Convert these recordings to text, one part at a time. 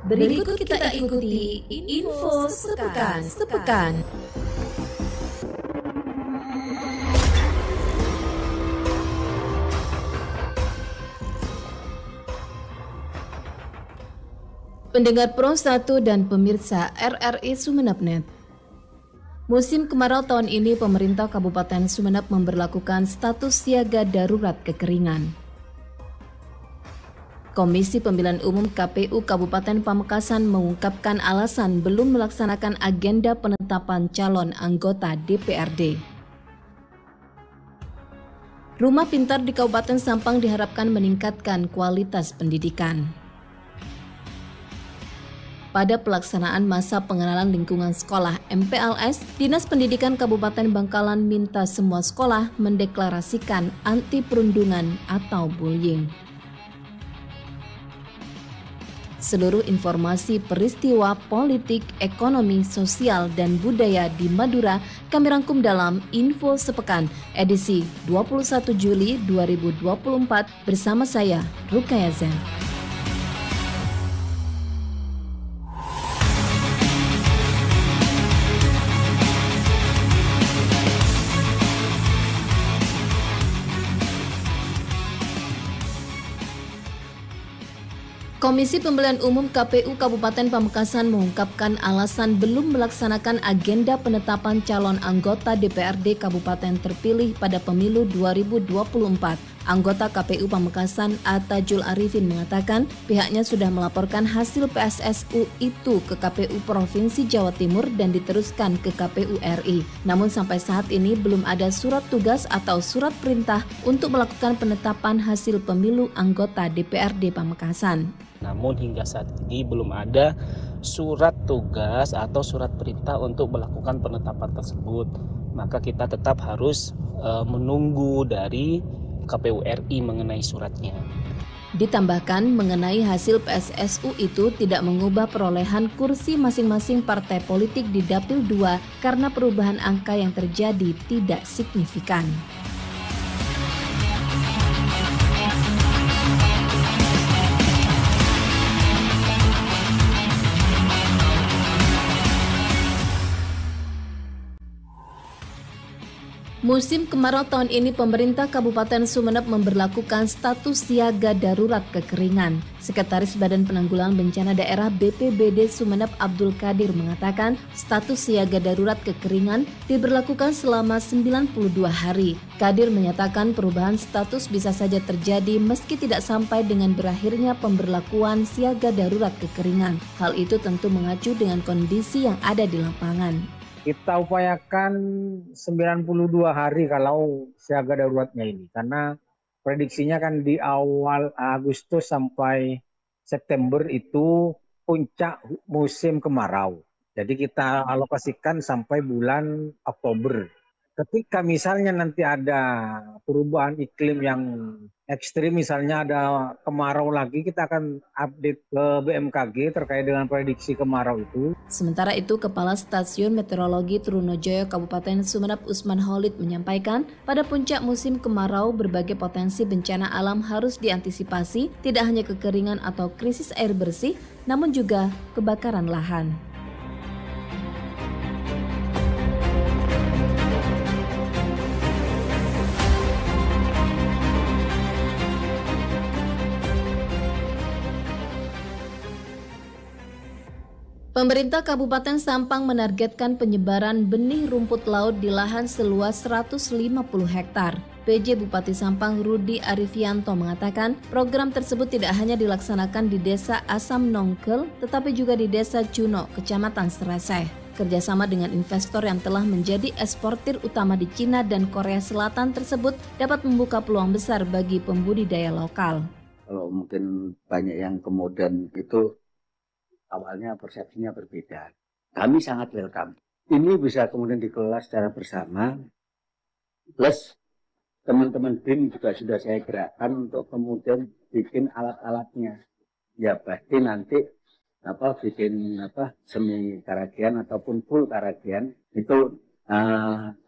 Berikut kita ikuti info sepekan. Pendengar Pro 1 dan pemirsa RRI Sumeneb.net. Musim kemarau tahun ini pemerintah Kabupaten Sumeneb memberlakukan status siaga darurat kekeringan. Komisi Pemilihan Umum KPU Kabupaten Pamekasan mengungkapkan alasan belum melaksanakan agenda penetapan calon anggota DPRD. Rumah pintar di Kabupaten Sampang diharapkan meningkatkan kualitas pendidikan. Pada pelaksanaan masa pengenalan lingkungan sekolah MPLS, Dinas Pendidikan Kabupaten Bangkalan minta semua sekolah mendeklarasikan anti perundungan atau bullying. Seluruh informasi peristiwa politik, ekonomi, sosial, dan budaya di Madura kami rangkum dalam Info Sepekan edisi 21 Juli 2024 bersama saya, Rukaya Zen. Komisi Pemilihan Umum KPU Kabupaten Pamekasan mengungkapkan alasan belum melaksanakan agenda penetapan calon anggota DPRD Kabupaten terpilih pada pemilu 2024. Anggota KPU Pamekasan Atajul Arifin mengatakan pihaknya sudah melaporkan hasil PSSU itu ke KPU Provinsi Jawa Timur dan diteruskan ke KPU RI. Namun sampai saat ini belum ada surat tugas atau surat perintah untuk melakukan penetapan hasil pemilu anggota DPRD Pamekasan. Namun hingga saat ini belum ada surat tugas atau surat perintah untuk melakukan penetapan tersebut. Maka kita tetap harus menunggu dari KPU RI mengenai suratnya. Ditambahkan mengenai hasil PSSU itu tidak mengubah perolehan kursi masing-masing partai politik di Dapil 2 karena perubahan angka yang terjadi tidak signifikan. Musim kemarau tahun ini pemerintah Kabupaten Sumeneb memberlakukan status siaga darurat kekeringan. Sekretaris Badan Penanggulangan Bencana Daerah BPBD Sumeneb Abdul Qadir mengatakan status siaga darurat kekeringan diberlakukan selama 92 hari. Qadir menyatakan perubahan status bisa saja terjadi meski tidak sampai dengan berakhirnya pemberlakuan siaga darurat kekeringan. Hal itu tentu mengacu dengan kondisi yang ada di lapangan. Kita upayakan 92 hari kalau siaga daruratnya ini. Karena prediksinya kan di awal Agustus sampai September itu puncak musim kemarau. Jadi kita alokasikan sampai bulan Oktober. Ketika misalnya nanti ada perubahan iklim yang ekstrim, misalnya ada kemarau lagi, kita akan update ke BMKG terkait dengan prediksi kemarau itu. Sementara itu, Kepala Stasiun Meteorologi Trunojoyo Kabupaten Sumeneb Usman Holid menyampaikan, pada puncak musim kemarau berbagai potensi bencana alam harus diantisipasi, tidak hanya kekeringan atau krisis air bersih, namun juga kebakaran lahan. Pemerintah Kabupaten Sampang menargetkan penyebaran benih rumput laut di lahan seluas 150 hektar. PJ Bupati Sampang Rudi Arifianto mengatakan program tersebut tidak hanya dilaksanakan di Desa Asam Nongkel, tetapi juga di Desa Cuno, Kecamatan Sereseh. Kerjasama dengan investor yang telah menjadi eksportir utama di Cina dan Korea Selatan tersebut dapat membuka peluang besar bagi pembudidaya lokal. Kalau mungkin banyak yang kemudian itu awalnya persepsinya berbeda. Kami sangat welcome. Ini bisa kemudian dikelola secara bersama. Plus teman-teman BIM juga sudah saya gerakkan untuk kemudian bikin alat-alatnya. Ya pasti nanti bikin semi karagian ataupun full karagian itu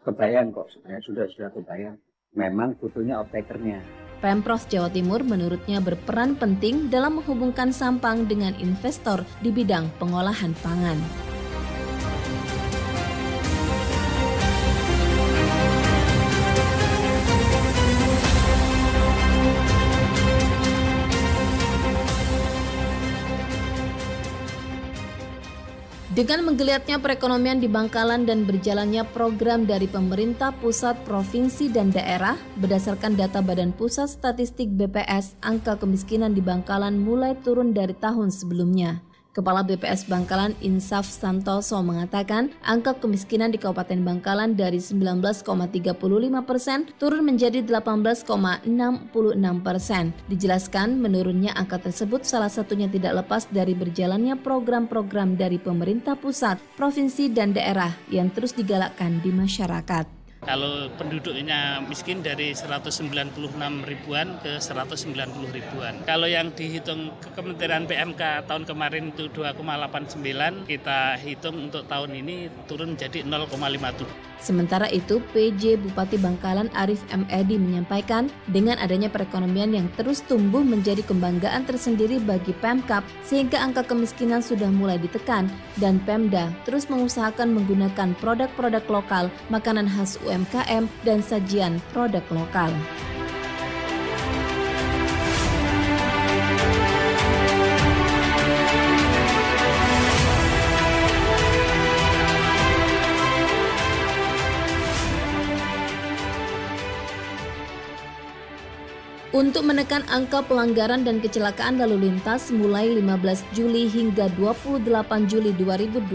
Kebayang kok, sebenarnya sudah kebayang. Memang butuhnya off-takernya. Pemprov Jawa Timur menurutnya berperan penting dalam menghubungkan Sampang dengan investor di bidang pengolahan pangan. Dengan menggeliatnya perekonomian di Bangkalan dan berjalannya program dari pemerintah pusat, provinsi, dan daerah, berdasarkan data Badan Pusat Statistik BPS, angka kemiskinan di Bangkalan mulai turun dari tahun sebelumnya. Kepala BPS Bangkalan Insaf Santoso mengatakan angka kemiskinan di Kabupaten Bangkalan dari 19,35% turun menjadi 18,66%. Dijelaskan menurunnya angka tersebut salah satunya tidak lepas dari berjalannya program-program dari pemerintah pusat, provinsi, dan daerah yang terus digalakkan di masyarakat. Kalau penduduknya miskin dari 196 ribuan ke 190 ribuan. Kalau yang dihitung ke Kementerian PMK tahun kemarin itu 2,89, kita hitung untuk tahun ini turun jadi 0,57. Sementara itu, PJ Bupati Bangkalan Arif M. Edi menyampaikan dengan adanya perekonomian yang terus tumbuh menjadi kebanggaan tersendiri bagi Pemkab sehingga angka kemiskinan sudah mulai ditekan dan Pemda terus mengusahakan menggunakan produk-produk lokal, makanan khas UMKM, dan sajian produk lokal. Untuk menekan angka pelanggaran dan kecelakaan lalu lintas mulai 15 Juli hingga 28 Juli 2024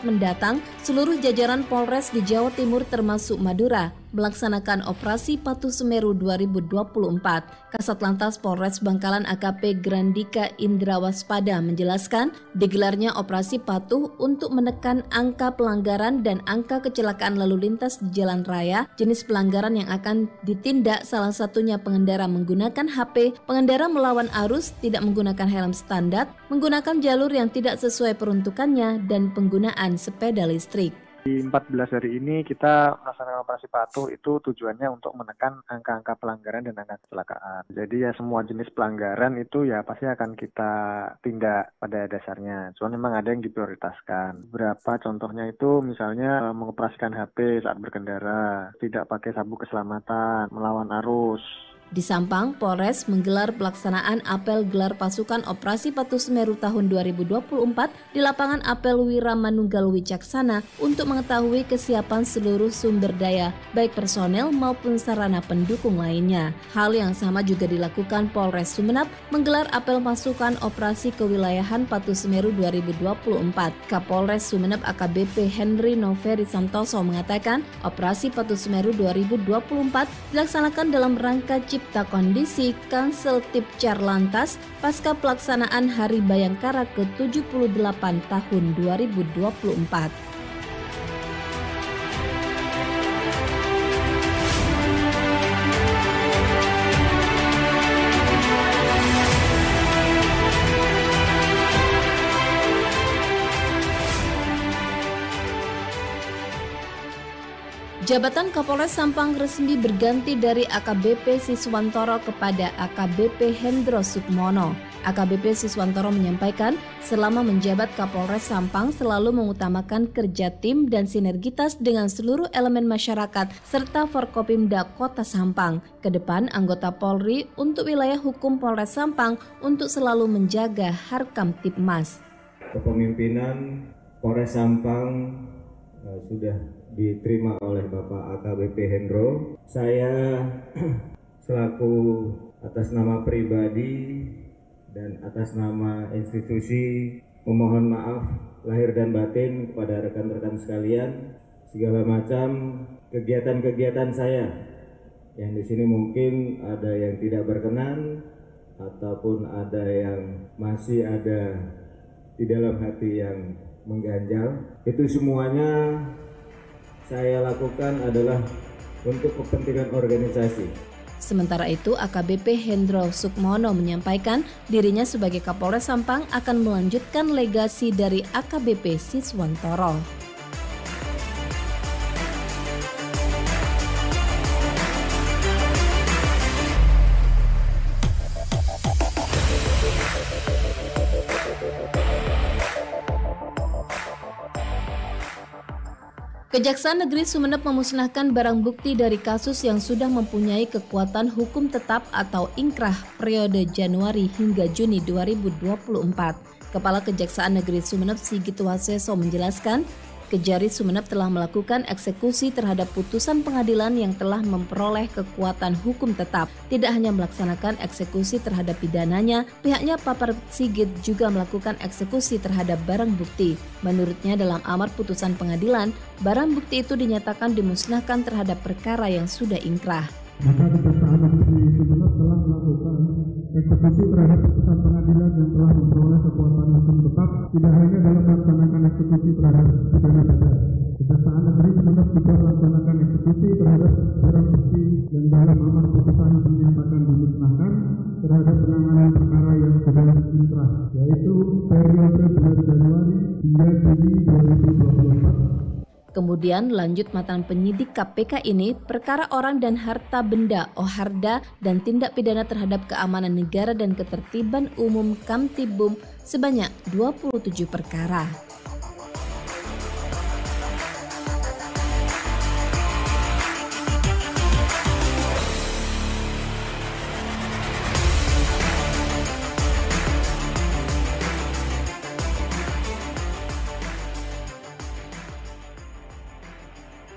mendatang, seluruh jajaran Polres di Jawa Timur termasuk Madura melaksanakan operasi Patuh Semeru 2024. Kasat Lantas Polres Bangkalan AKP Grandika Indrawaspada menjelaskan digelarnya operasi Patuh untuk menekan angka pelanggaran dan angka kecelakaan lalu lintas di jalan raya. Jenis pelanggaran yang akan ditindak salah satunya pengendara menggunakan HP, pengendara melawan arus, tidak menggunakan helm standar, menggunakan jalur yang tidak sesuai peruntukannya, dan penggunaan sepeda listrik. Di 14 hari ini kita melaksanakan operasi patuh itu tujuannya untuk menekan angka-angka pelanggaran dan angka kecelakaan. Jadi ya semua jenis pelanggaran itu ya pasti akan kita tindak pada dasarnya. Cuma memang ada yang diprioritaskan. Beberapa contohnya itu misalnya mengoperasikan HP saat berkendara, tidak pakai sabuk keselamatan, melawan arus. Di Sampang, Polres menggelar pelaksanaan apel gelar pasukan Operasi Patuh Semeru tahun 2024 di lapangan apel Wira Manunggal Wicaksana untuk mengetahui kesiapan seluruh sumber daya, baik personel maupun sarana pendukung lainnya. Hal yang sama juga dilakukan Polres Sumeneb menggelar apel pasukan Operasi Kewilayahan Patuh Semeru 2024. Kapolres Sumeneb AKBP Henry Noveri Santoso mengatakan Operasi Patuh Semeru 2024 dilaksanakan dalam rangka Cipta Kondisi Kansel Tipcar Lantas pasca pelaksanaan Hari Bayangkara ke-78 tahun 2024. Jabatan Kapolres Sampang resmi berganti dari AKBP Siswantoro kepada AKBP Hendro Sukmono. AKBP Siswantoro menyampaikan selama menjabat Kapolres Sampang selalu mengutamakan kerja tim dan sinergitas dengan seluruh elemen masyarakat serta Forkopimda Kota Sampang. Kedepan anggota Polri untuk wilayah hukum Polres Sampang untuk selalu menjaga Harkam Tipmas. Kepemimpinan Polres Sampang sudah diterima oleh Bapak AKBP Hendro. Saya selaku atas nama pribadi dan atas nama institusi memohon maaf lahir dan batin kepada rekan-rekan sekalian segala macam kegiatan-kegiatan saya yang di sini mungkin ada yang tidak berkenan ataupun ada yang masih ada di dalam hati yang mengganjal. Itu semuanya saya lakukan adalah untuk kepentingan organisasi. Sementara itu, AKBP Hendro Sukmono menyampaikan dirinya sebagai Kapolres Sampang akan melanjutkan legasi dari AKBP Siswantoro. Kejaksaan Negeri Sumeneb memusnahkan barang bukti dari kasus yang sudah mempunyai kekuatan hukum tetap atau ingkrah periode Januari hingga Juni 2024. Kepala Kejaksaan Negeri Sumeneb Sigit Waseso menjelaskan, Kejari Sumeneb telah melakukan eksekusi terhadap putusan pengadilan yang telah memperoleh kekuatan hukum tetap. Tidak hanya melaksanakan eksekusi terhadap pidananya, pihaknya Papar Sigit juga melakukan eksekusi terhadap barang bukti. Menurutnya dalam amar putusan pengadilan, barang bukti itu dinyatakan dimusnahkan terhadap perkara yang sudah ingkrah. Maka Kejaksaan Negeri Sumeneb telah melakukan eksekusi terhadap putusan pengadilan yang telah memperoleh kekuatan hukum tetap, tidak hanya dalam melaksanakan eksekusi terhadap pidana saja. Kejaksaan Negeri Sumeneb juga melaksanakan eksekusi terhadap barang bukti yang dalam amar putusan dinyatakan dimusnahkan terhadap penanganan perkara yang sudah ingkrah, yaitu periode bulan Januari hingga Juni 2024. Kemudian lanjut matan penyidik KPK ini perkara orang dan harta benda (OHARDA) dan tindak pidana terhadap keamanan negara dan ketertiban umum Kamtibum sebanyak 27 perkara.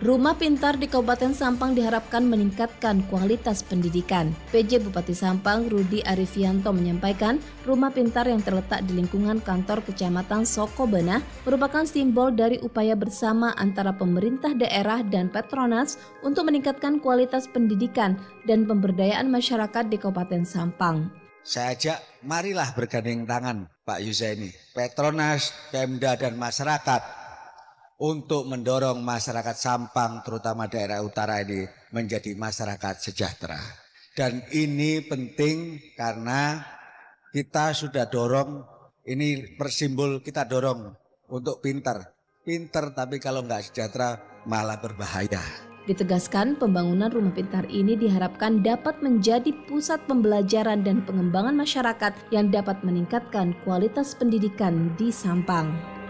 Rumah pintar di Kabupaten Sampang diharapkan meningkatkan kualitas pendidikan. PJ Bupati Sampang Rudi Arifianto menyampaikan, rumah pintar yang terletak di lingkungan kantor Kecamatan Sokobena merupakan simbol dari upaya bersama antara pemerintah daerah dan Petronas untuk meningkatkan kualitas pendidikan dan pemberdayaan masyarakat di Kabupaten Sampang. Saya ajak, marilah bergandeng tangan Pak Yuzaini, Petronas, Pemda dan masyarakat untuk mendorong masyarakat Sampang, terutama daerah utara ini, menjadi masyarakat sejahtera. Dan ini penting karena kita sudah dorong, ini persimbol kita dorong untuk pintar. Pintar tapi kalau nggak sejahtera malah berbahaya. Ditegaskan pembangunan rumah pintar ini diharapkan dapat menjadi pusat pembelajaran dan pengembangan masyarakat yang dapat meningkatkan kualitas pendidikan di Sampang.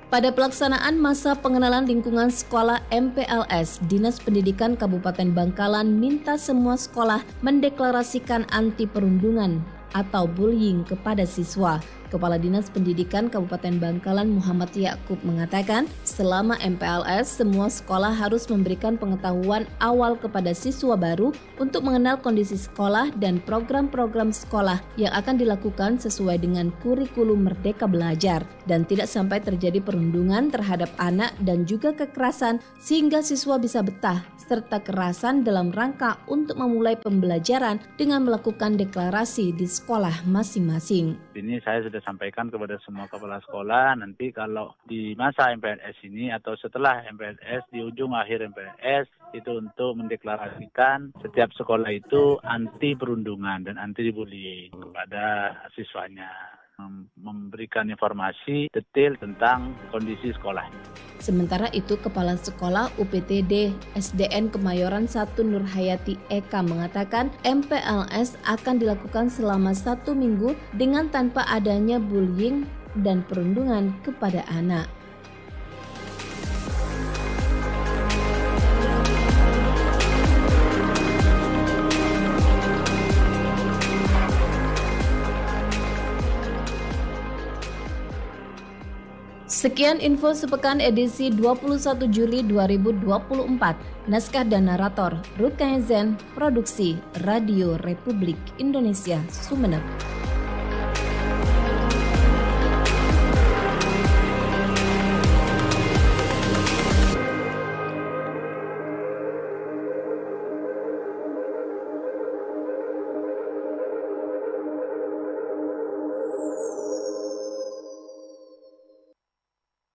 Pada pelaksanaan masa pengenalan lingkungan sekolah MPLS, Dinas Pendidikan Kabupaten Bangkalan minta semua sekolah mendeklarasikan anti perundungan atau bullying kepada siswa. Kepala Dinas Pendidikan Kabupaten Bangkalan Muhammad Yakub mengatakan, selama MPLS, semua sekolah harus memberikan pengetahuan awal kepada siswa baru untuk mengenal kondisi sekolah dan program-program sekolah yang akan dilakukan sesuai dengan kurikulum Merdeka Belajar dan tidak sampai terjadi perundungan terhadap anak dan juga kekerasan sehingga siswa bisa betah serta kerasan dalam rangka untuk memulai pembelajaran dengan melakukan deklarasi di sekolah masing-masing. Ini saya sudah sampaikan kepada semua kepala sekolah, nanti kalau di masa MPLS ini atau setelah MPLS, di ujung akhir MPLS, itu untuk mendeklarasikan setiap sekolah itu anti perundungan dan anti bullying kepada siswanya. Memberikan informasi detail tentang kondisi sekolah. Sementara itu, Kepala Sekolah UPTD SDN Kemayoran 1 Nurhayati Eka mengatakan MPLS akan dilakukan selama 1 minggu dengan tanpa adanya bullying dan perundungan kepada anak. Sekian info sepekan edisi 21 Juli 2024. Naskah dan narator Ruth Kaezen, produksi Radio Republik Indonesia Sumeneb.